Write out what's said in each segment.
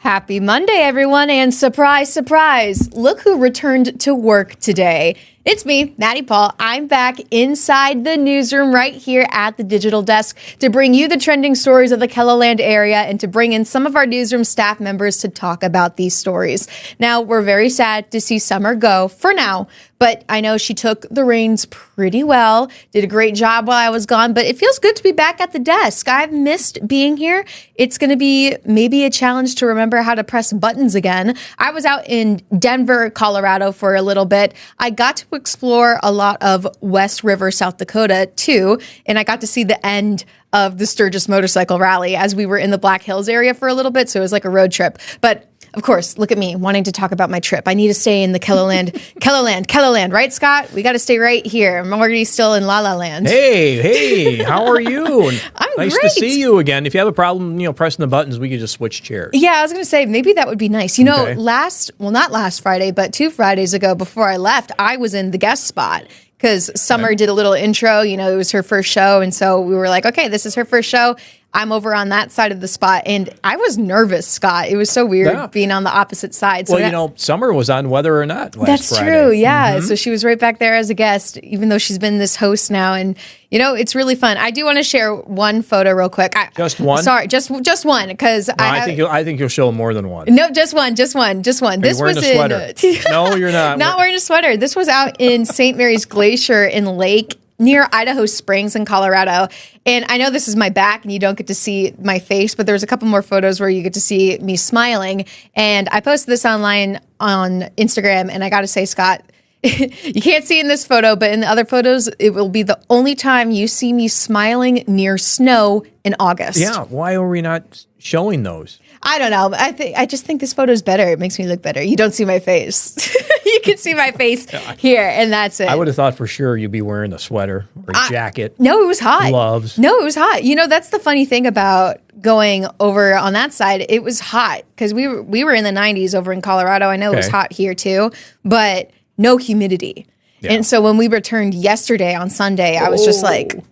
Happy Monday, everyone, and surprise, surprise, look who returned to work today. It's me, Maddie Paul. I'm back inside the newsroom right here at the digital desk to bring you the trending stories of the KELOLAND area and to bring in some of our newsroom staff members to talk about these stories. Now, we're very sad to see Summer go for now, but I know she took the reins pretty well, did a great job while I was gone, but it feels good to be back at the desk. I've missed being here. It's going to be maybe a challenge to remember how to press buttons again. I was out in Denver, Colorado for a little bit. I got to explore a lot of West River, South Dakota too, and I got to see the end of the Sturgis motorcycle rally as we were in the Black Hills area for a little bit, so it was like a road trip. But of course, look at me wanting to talk about my trip. I need to stay in the KELOLAND, right, Scott? We got to stay right here. I'm already still in La La Land. Hey, how are you? I'm nice great. to see you again. If you have a problem, pressing the buttons, we could just switch chairs. Yeah, I was going to say, maybe that would be nice. You know, Okay. not last Friday, but 2 Fridays ago before I left, I was in the guest spot because Summer did a little intro. You know, it was her first show. And so we were like, okay, this is her first show. I'm over on that side of the spot. And I was nervous, Scott. It was so weird being on the opposite side. So Well, Summer was on Whether or Not last That's Friday. true, yeah. So she was right back there as a guest, even though she's been this host now. And, you know, it's really fun. I do want to share one photo real quick. Just one? Sorry, just one, because I think you'll show more than one. No, just one. This wearing was a sweater? No, you're not. Not wearing a sweater. This was out in St. Mary's Glacier in Lake near Idaho Springs in Colorado. And I know this is my back and you don't get to see my face, but there's a couple more photos where you get to see me smiling. And I posted this online on Instagram, and I got to say, Scott, you can't see in this photo, but in the other photos, it will be the only time you see me smiling near snow in August. Yeah, why are we not showing those? I don't know. I just think this photo is better. It makes me look better. You don't see my face. You can see my face here, and that's it. I would have thought for sure you'd be wearing a sweater or a jacket. No, it was hot. Gloves. No, it was hot. You know, that's the funny thing about going over on that side. It was hot because we were in the 90s over in Colorado. I know it was hot here too, but no humidity. Yeah. And so when we returned yesterday on Sunday, I was just like,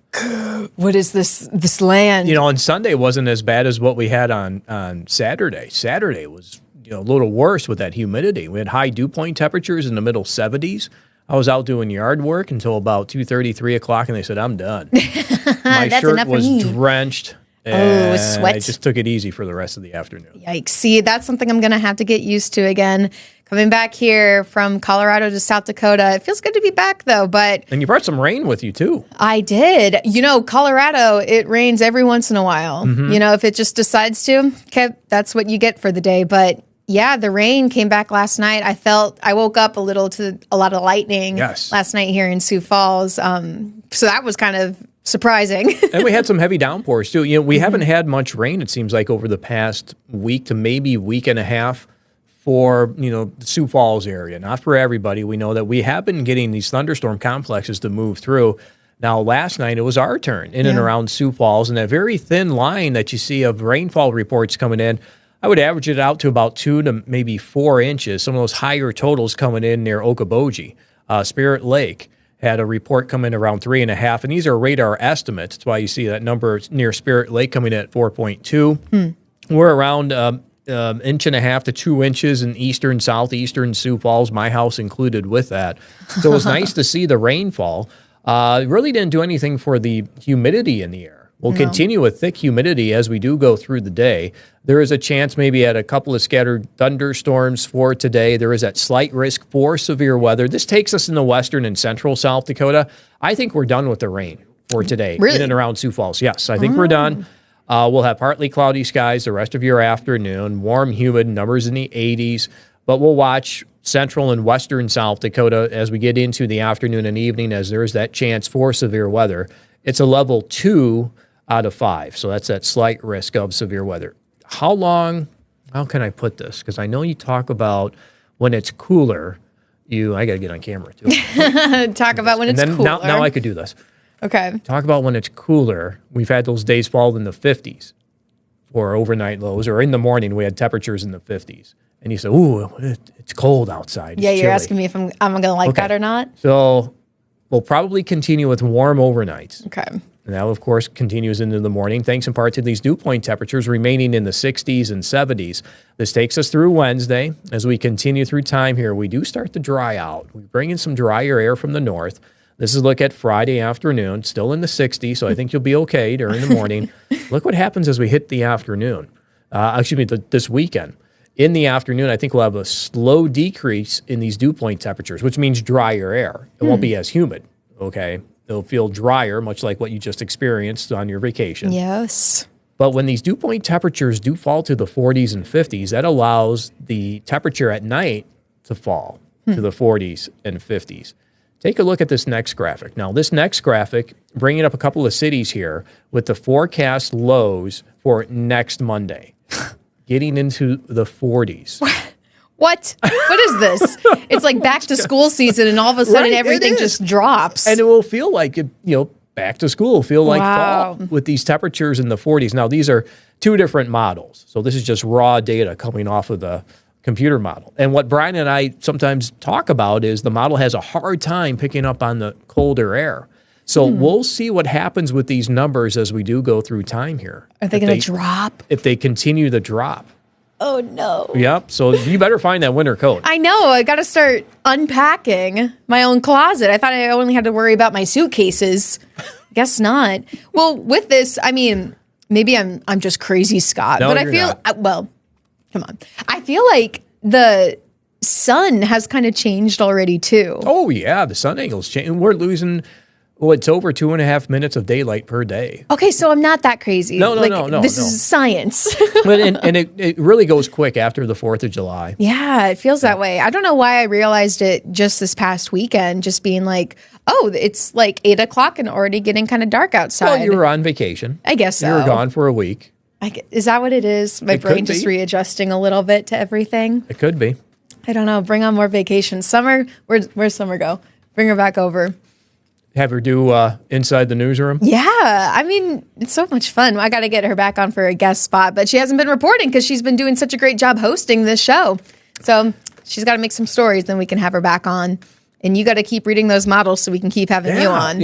what is this land? You know, on Sunday wasn't as bad as what we had on Saturday. Saturday was a little worse with that humidity. We had high dew point temperatures in the middle 70s. I was out doing yard work until about 2:30, 3 o'clock, and they said, I'm done. My shirt was drenched. Oh, sweat. I just took it easy for the rest of the afternoon. Yikes. See, that's something I'm going to have to get used to again. Coming back here from Colorado to South Dakota. It feels good to be back, though. And you brought some rain with you, too. I did. You know, Colorado, it rains every once in a while. You know, if it just decides to, okay, that's what you get for the day. But yeah, the rain came back last night. I woke up a little to a lot of lightning last night here in Sioux Falls. So that was kind of surprising. And we had some heavy downpours, too. You know, we haven't had much rain, it seems like, over the past week to maybe week and a half. For, the Sioux Falls area, not for everybody. We know that we have been getting these thunderstorm complexes to move through. Now, last night, it was our turn in and around Sioux Falls, and that very thin line that you see of rainfall reports coming in, I would average it out to about 2 to maybe 4 inches. Some of those higher totals coming in near Okoboji. Spirit Lake had a report come in around 3.5, and these are radar estimates. That's why you see that number near Spirit Lake coming in at 4.2. We're around 1.5 to 2 inches in eastern, southeastern Sioux Falls, my house included with that. So it was nice to see the rainfall. It really didn't do anything for the humidity in the air. We'll continue with thick humidity as we do go through the day. There is a chance maybe at a couple of scattered thunderstorms for today. There is that slight risk for severe weather. This takes us in the western and central South Dakota. I think we're done with the rain for today in and around Sioux Falls. Yes, I think we're done. We'll have partly cloudy skies the rest of your afternoon, warm, humid, numbers in the 80s. But we'll watch central and western South Dakota as we get into the afternoon and evening as there is that chance for severe weather. It's a level 2 out of 5, so that's that slight risk of severe weather. How can I put this? Because I know you talk about when it's cooler. I got to get on camera, too. Talk about when it's cooler. Now I could do this. Okay. Talk about when it's cooler. We've had those days fall in the 50s for overnight lows, or in the morning we had temperatures in the 50s. And you say, ooh, it's cold outside. It's yeah, you're chilly. asking me if I'm going to like that or not? So we'll probably continue with warm overnights. Okay. And that, of course, continues into the morning, thanks in part to these dew point temperatures remaining in the 60s and 70s. This takes us through Wednesday. As we continue through time here, we do start to dry out. We bring in some drier air from the north. This is a look at Friday afternoon, still in the 60s, so I think you'll be okay during the morning. Look what happens as we hit the afternoon. This weekend. In the afternoon, I think we'll have a slow decrease in these dew point temperatures, which means drier air. It won't be as humid, okay? It'll feel drier, much like what you just experienced on your vacation. Yes. But when these dew point temperatures do fall to the 40s and 50s, that allows the temperature at night to fall to the 40s and 50s. Take a look at this next graphic. Now, this next graphic, bringing up a couple of cities here with the forecast lows for next Monday, getting into the 40s. What? What is this? It's like back to school season, and all of a sudden everything just drops. And it will feel like, back to school will feel like fall with these temperatures in the 40s. Now, these are two different models. So this is just raw data coming off of the computer model. And what Brian and I sometimes talk about is the model has a hard time picking up on the colder air. So we'll see what happens with these numbers as we do go through time here. Are they going to drop? If they continue to drop. Oh, no. Yep. So you better find that winter coat. I know. I got to start unpacking my own closet. I thought I only had to worry about my suitcases. Guess not. Well, with this, I mean, maybe I'm just crazy, Scott. No, but I feel, come on. I feel like the sun has kind of changed already, too. Oh, yeah. The sun angle's changing. We're losing... Well, it's over 2.5 minutes of daylight per day. Okay, so I'm not that crazy. No. This is science. and it really goes quick after the 4th of July. Yeah, it feels that way. I don't know why I realized it just this past weekend, just being like, oh, it's like 8 o'clock and already getting kind of dark outside. Well, you were on vacation. I guess so. You were gone for a week. Is that what it is? My brain just readjusting a little bit to everything? It could be. I don't know. Bring on more vacations. Summer, where's Summer go? Bring her back over. Have her do Inside the Newsroom? Yeah. I mean, it's so much fun. I got to get her back on for a guest spot, but she hasn't been reporting because she's been doing such a great job hosting this show. So she's got to make some stories, then we can have her back on. And you got to keep reading those models so we can keep having you on.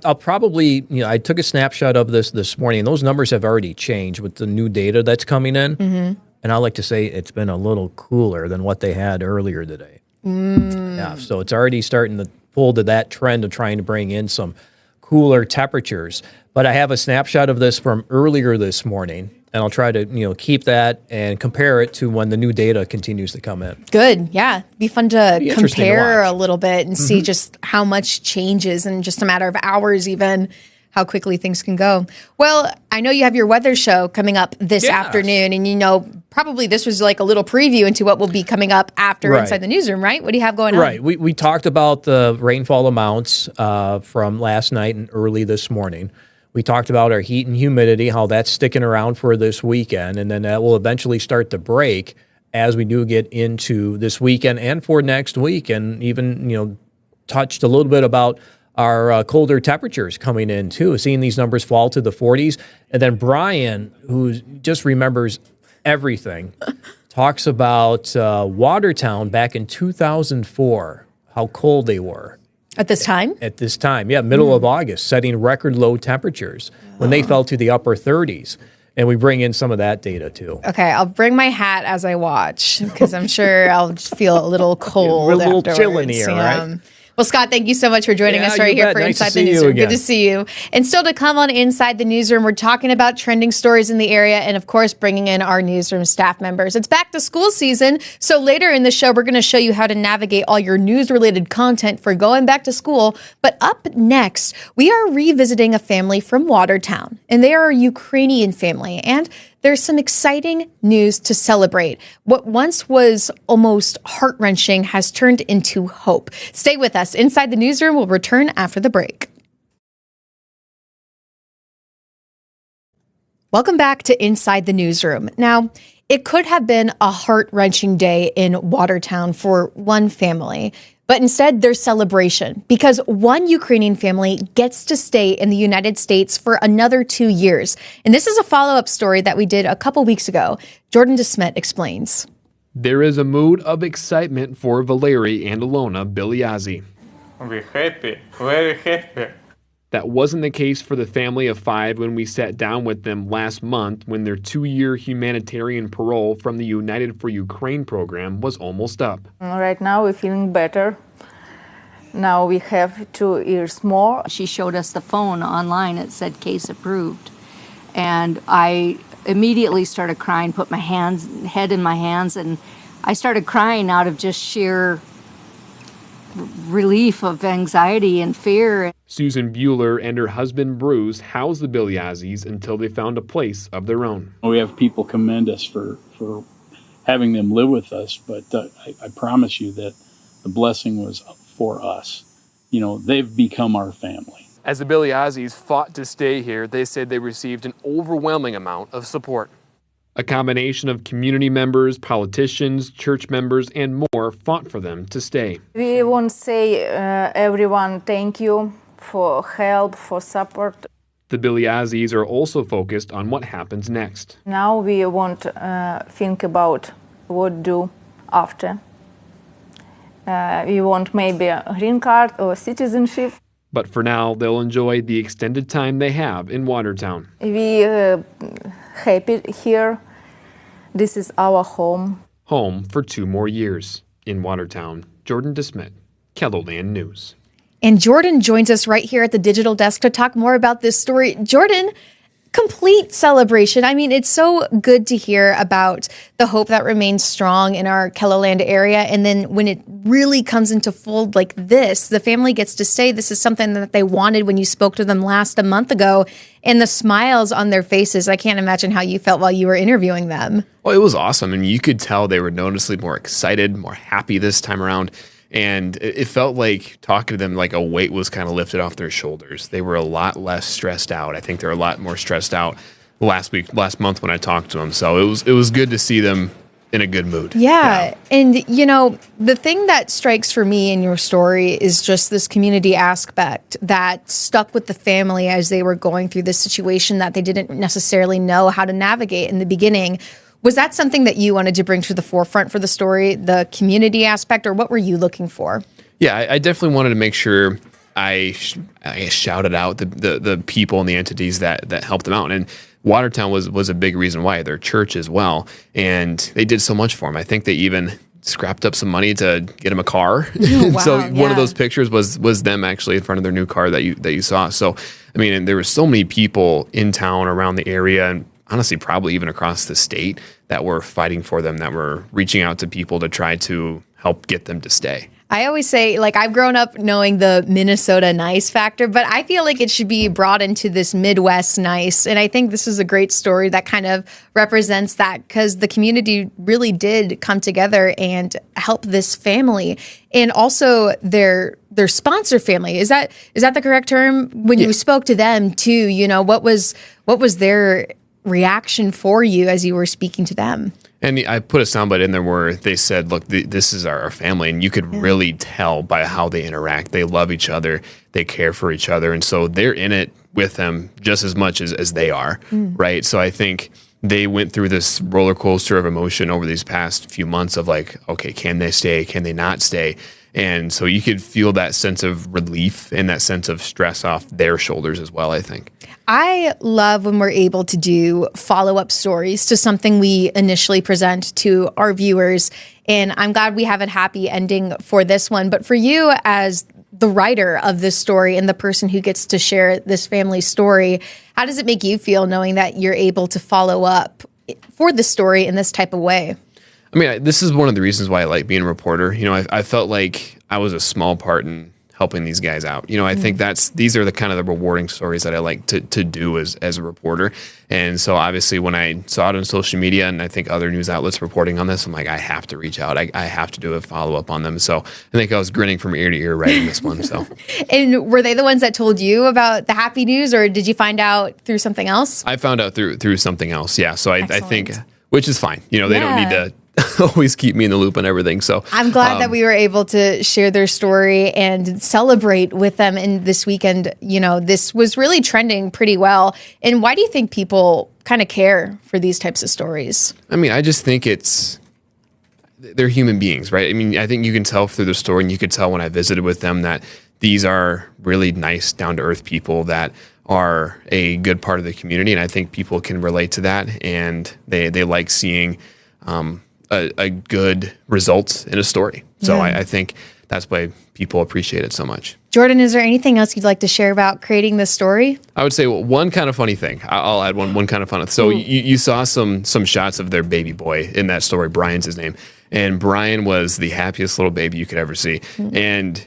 I'll probably, I took a snapshot of this morning, and those numbers have already changed with the new data that's coming in. Mm-hmm. And I like to say it's been a little cooler than what they had earlier today. Yeah, so it's already starting to pull to that trend of trying to bring in some cooler temperatures. But I have a snapshot of this from earlier this morning, and I'll try to keep that and compare it to when the new data continues to come in. Good, yeah. Be fun to compare a little bit and see just how much changes in just a matter of hours even, how quickly things can go. Well, I know you have your weather show coming up this afternoon, and probably this was like a little preview into what will be coming up after Inside the Newsroom, right? What do you have going on? Right. We talked about the rainfall amounts from last night and early this morning. We talked about our heat and humidity, how that's sticking around for this weekend, and then that will eventually start to break as we do get into this weekend and for next week, and even, touched a little bit about our colder temperatures coming in, too, seeing these numbers fall to the 40s. And then Brian, who just remembers everything, talks about Watertown back in 2004, how cold they were. At this time? At this time, yeah, middle of August, setting record low temperatures when they fell to the upper 30s. And we bring in some of that data, too. Okay, I'll bring my hat as I watch, because I'm sure I'll just feel a little cold a little afterwards. chill in here, right? Well, Scott, thank you so much for joining us right here for Inside the Newsroom. Good to see you. And still to come on Inside the Newsroom, we're talking about trending stories in the area and, of course, bringing in our newsroom staff members. It's back to school season, so later in the show, we're going to show you how to navigate all your news-related content for going back to school. But up next, we are revisiting a family from Watertown, and they are a Ukrainian family, and there's some exciting news to celebrate. What once was almost heart-wrenching has turned into hope. Stay with us. Inside the Newsroom will return after the break. Welcome back to Inside the Newsroom. Now, it could have been a heart-wrenching day in Watertown for one family, but instead there's celebration because one Ukrainian family gets to stay in the United States for another 2 years. And this is a follow-up story that we did a couple weeks ago. Jordan DeSmet explains. There is a mood of excitement for Valery and Ilona Biliazzi. We're happy, very happy. That wasn't the case for the family of 5 when we sat down with them last month when their 2-year humanitarian parole from the United for Ukraine program was almost up. Right now we're feeling better. Now we have 2 years more. She showed us the phone online. It said case approved. And I immediately started crying, put my head in my hands, and I started crying out of just sheer relief of anxiety and fear. Susan Bueller and her husband Bruce housed the Bigliazis until they found a place of their own. We have people commend us for having them live with us, but I promise you that the blessing was for us. You know, they've become our family. As the Bigliazis fought to stay here, they said they received an overwhelming amount of support. A combination of community members, politicians, church members, and more fought for them to stay. We want to say everyone thank you for help, for support. The Bigliazis are also focused on what happens next. Now we want to think about what do after. We want maybe a green card or citizenship. But for now, they'll enjoy the extended time they have in Watertown. We happy here. This is our home. Home for 2 more years. In Watertown, Jordan DeSmit, KELOLAND News. And Jordan joins us right here at the digital desk to talk more about this story. Jordan, complete celebration. I mean, it's so good to hear about the hope that remains strong in our KELOLAND area. And then when it really comes into fold like this, the family gets to stay. This is something that they wanted when you spoke to them a month ago. And the smiles on their faces, I can't imagine how you felt while you were interviewing them. Well, it was awesome. And you could tell they were noticeably more excited, more happy this time around. And it felt like talking to them, like a weight was kind of lifted off their shoulders. They were a lot less stressed out. I think they're a lot more stressed out last month when I talked to them. So it was good to see them in a good mood. Yeah. And, you know, the thing that strikes for me in your story is just this community aspect that stuck with the family as they were going through this situation that they didn't necessarily know how to navigate in the beginning. Was that something that you wanted to bring to the forefront for the story, the community aspect, or what were you looking for? Yeah, I definitely wanted to make sure I shouted out the people and the entities that helped them out. And Watertown was a big reason why, their church as well. And they did so much for them. I think they even scrapped up some money to get them a car. Oh, wow, so one of those pictures was them actually in front of their new car that you saw. So, I mean, and there were so many people in town, around the area, and honestly, probably even across the state that were fighting for them, that were reaching out to people to try to help get them to stay. I always say, like, I've grown up knowing the Minnesota nice factor, but I feel like it should be brought into this Midwest nice. And I think this is a great story that kind of represents that, because the community really did come together and help this family. And also their sponsor family. Is that the correct term? When you spoke to them too, you know, what was their reaction for you as you were speaking to them? And I put a soundbite in there where they said, look, this is our family. And you could really tell by how they interact. They love each other. They care for each other. And so they're in it with them just as much as they are, right? So I think they went through this roller coaster of emotion over these past few months of like, okay, can they stay? Can they not stay? And so you could feel that sense of relief and that sense of stress off their shoulders as well, I think. I love when we're able to do follow-up stories to something we initially present to our viewers. And I'm glad we have a happy ending for this one. But for you as the writer of this story and the person who gets to share this family's story, how does it make you feel knowing that you're able to follow up for the story in this type of way? I mean, this is one of the reasons why I like being a reporter. You know, I felt like I was a small part in helping these guys out. You know, I think these are the kind of the rewarding stories that I like to do as a reporter. And so obviously when I saw it on social media and I think other news outlets reporting on this, I'm like, I have to reach out. I have to do a follow-up on them. So I think I was grinning from ear to ear writing this one. So. And were they the ones that told you about the happy news, or did you find out through something else? I found out through something else. Yeah. So I think, which is fine. You know, they don't need to always keep me in the loop on everything. So I'm glad that we were able to share their story and celebrate with them in this weekend. You know, this was really trending pretty well. And why do you think people kind of care for these types of stories? I mean, I just think they're human beings, right? I mean, I think you can tell through the story, and you could tell when I visited with them that these are really nice, down-to-earth people that are a good part of the community, and I think people can relate to that, and they like seeing a good results in a story. So I think that's why people appreciate it so much. Jordan, is there anything else you'd like to share about creating this story? I would say one kind of funny thing. I'll add one kind of fun. So you saw some shots of their baby boy in that story. Brian's his name. And Brian was the happiest little baby you could ever see. And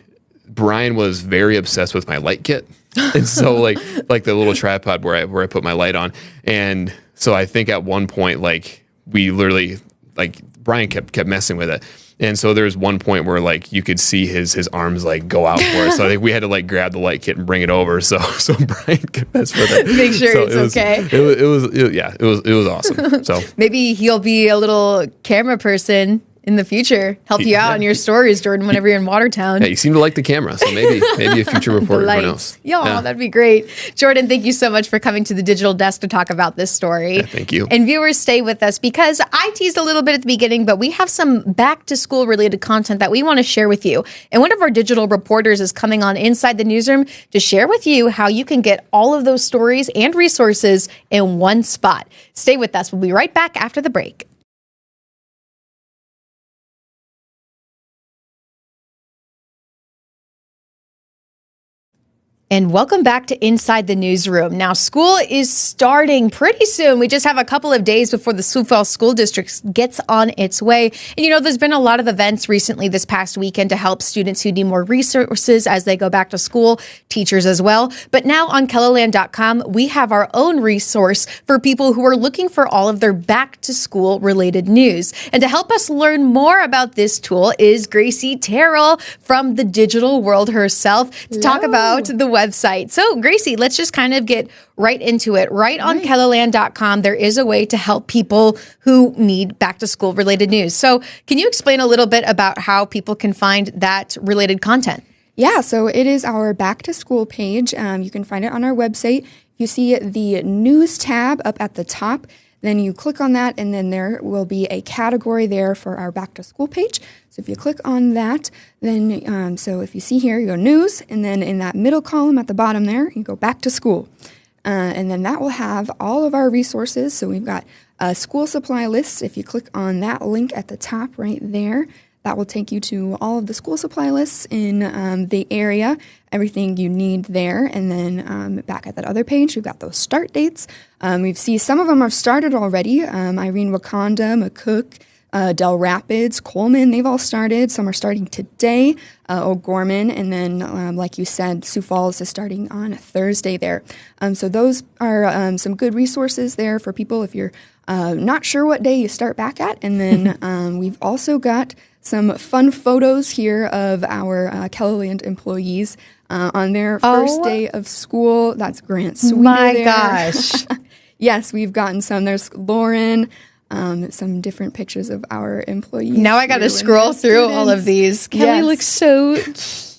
Brian was very obsessed with my light kit. And so like the little tripod where I put my light on. And so I think at one point, like we literally, like Brian kept messing with it. And so there's one point where like you could see his arms like go out for it. So I think we had to like grab the light kit and bring it over so Brian could mess with it. Make sure it's okay. It was awesome. So maybe he'll be a little camera person in the future, help you out on your stories, Jordan, whenever you're in Watertown. Yeah, you seem to like the camera, so maybe a future reporter. Who knows? Yeah, that'd be great. Jordan, thank you so much for coming to the Digital Desk to talk about this story. Yeah, thank you. And viewers, stay with us because I teased a little bit at the beginning, but we have some back-to-school related content that we want to share with you. And one of our digital reporters is coming on Inside the Newsroom to share with you how you can get all of those stories and resources in one spot. Stay with us. We'll be right back after the break. And welcome back to Inside the Newsroom. Now, school is starting pretty soon. We just have a couple of days before the Sioux Falls School District gets on its way. And, you know, there's been a lot of events recently this past weekend to help students who need more resources as they go back to school, teachers as well. But now on KELOLAND.com, we have our own resource for people who are looking for all of their back-to-school related news. And to help us learn more about this tool is Gracie Terrell from the digital world herself to talk about the website. So, Gracie, let's just kind of get right into it. Right on KELOLAND.com, there is a way to help people who need back-to-school related news. So, can you explain a little bit about how people can find that related content? Yeah, so it is our back-to-school page. You can find it on our website. You see the News tab up at the top. Then you click on that, and then there will be a category there for our back-to-school page. So if you click on that, then so if you see here, you go News, and then in that middle column at the bottom there, you go Back to School. And then that will have all of our resources. So we've got a school supply list. If you click on that link at the top right there, that will take you to all of the school supply lists in the area, everything you need there. And then back at that other page, we've got those start dates. We see some of them have started already. Irene, Wakanda, McCook, Del Rapids, Coleman, they've all started. Some are starting today, O'Gorman, and then, like you said, Sioux Falls is starting on Thursday there. So those are some good resources there for people if you're not sure what day you start back at. And then we've also got some fun photos here of our KELOLAND employees on their first day of school. That's Grant Sweeter. My gosh. Yes, we've gotten some. There's Lauren. Some different pictures of our employees. Now I got to scroll through all of these. Kelly looks so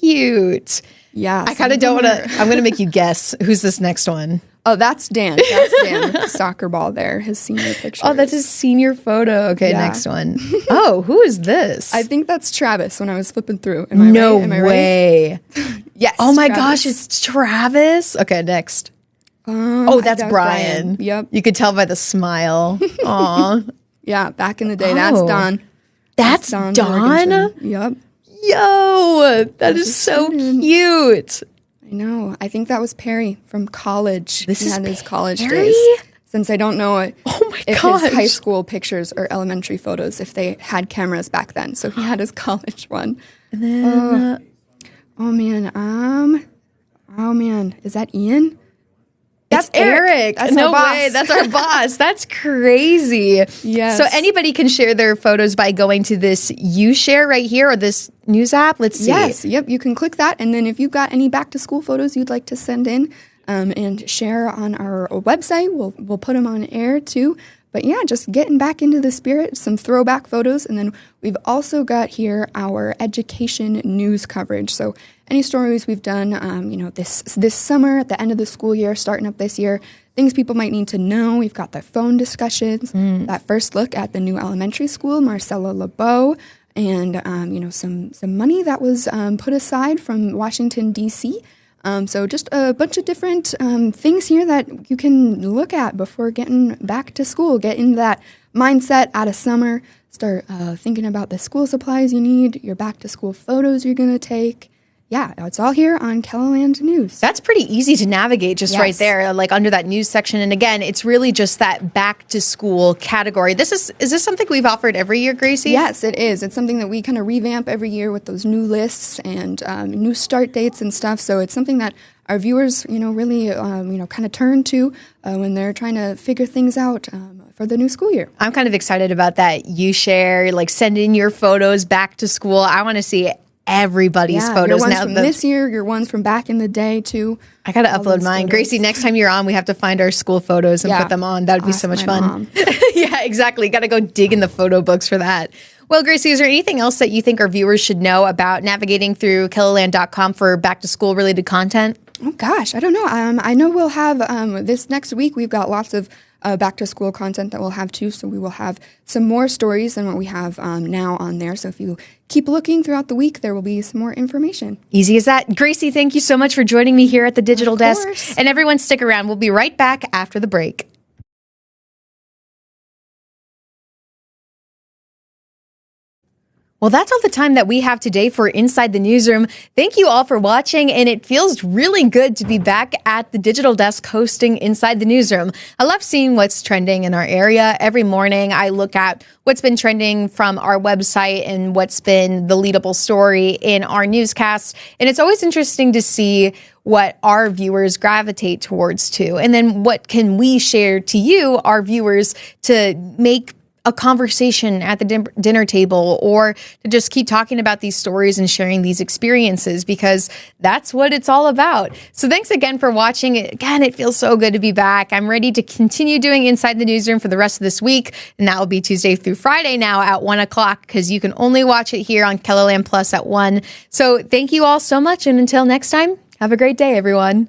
cute. Yeah. I kind of don't want to. I'm going to make you guess. Who's this next one? Oh, that's Dan. That's Dan with the soccer ball there, his senior picture. Oh, that's his senior photo. Okay, next one. Oh, who is this? I think that's Travis when I was flipping through. Am I right? Am I way. Right? Yes. Oh my gosh, it's Travis. Okay, next. That's Brian. Yep. You could tell by the smile. Aw. Yeah, back in the day. That's Don. That's Don? Yep. Yo, that is so cute. I know. I think that was Perry from college. This is his college Perry? days. Since I don't know if his high school pictures or elementary photos, if they had cameras back then. So he had his college one. And then, oh man, is that Ian? That's Eric. That's no our boss. way. That's our boss. That's crazy. Yes. So anybody can share their photos by going to this You Share right here or this news app. Let's see. Yes. Yep. You can click that. And then if you've got any back to school photos you'd like to send in and share on our website, we'll put them on air too. But yeah, just getting back into the spirit, some throwback photos. And then we've also got here our education news coverage. So any stories we've done, this summer at the end of the school year, starting up this year, things people might need to know. We've got the phone discussions, that first look at the new elementary school, Marcella LeBeau, and some money that was put aside from Washington, D.C. So just a bunch of different things here that you can look at before getting back to school. Get into that mindset out of summer. Start thinking about the school supplies you need, your back to school photos you're going to take. Yeah, it's all here on KELOLAND News. That's pretty easy to navigate just right there, like under that news section. And again, it's really just that back to school category. Is this something we've offered every year, Gracie? Yes, it is. It's something that we kind of revamp every year with those new lists and new start dates and stuff. So it's something that our viewers, really, kind of turn to when they're trying to figure things out for the new school year. I'm kind of excited about that. You share, send in your photos back to school. I want to see everybody's photos your ones now. From this year, your ones from back in the day too. I got to upload mine. Photos. Gracie, next time you're on, we have to find our school photos and put them on. That would be so much fun. Yeah, exactly. Got to go dig in the photo books for that. Well, Gracie, is there anything else that you think our viewers should know about navigating through KELOLAND.com for back to school related content? Oh gosh, I don't know. I know we'll have this next week. We've got lots of back to school content that we'll have too. So we will have some more stories than what we have now on there. So if you keep looking throughout the week, there will be some more information. Easy as that. Gracie, thank you so much for joining me here at the Digital Desk. And everyone stick around. We'll be right back after the break. Well, that's all the time that we have today for Inside the Newsroom. Thank you all for watching, and it feels really good to be back at the Digital Desk hosting Inside the Newsroom. I love seeing what's trending in our area. Every morning, I look at what's been trending from our website and what's been the leadable story in our newscasts. And it's always interesting to see what our viewers gravitate towards too. And then what can we share to you, our viewers, to make a conversation at the dinner table, or to just keep talking about these stories and sharing these experiences, because that's what it's all about. So thanks again for watching. Again, it feels so good to be back. I'm ready to continue doing Inside the Newsroom for the rest of this week. And that will be Tuesday through Friday now at 1 o'clock, because you can only watch it here on KELOLAND Plus at 1. So thank you all so much. And until next time, have a great day, everyone.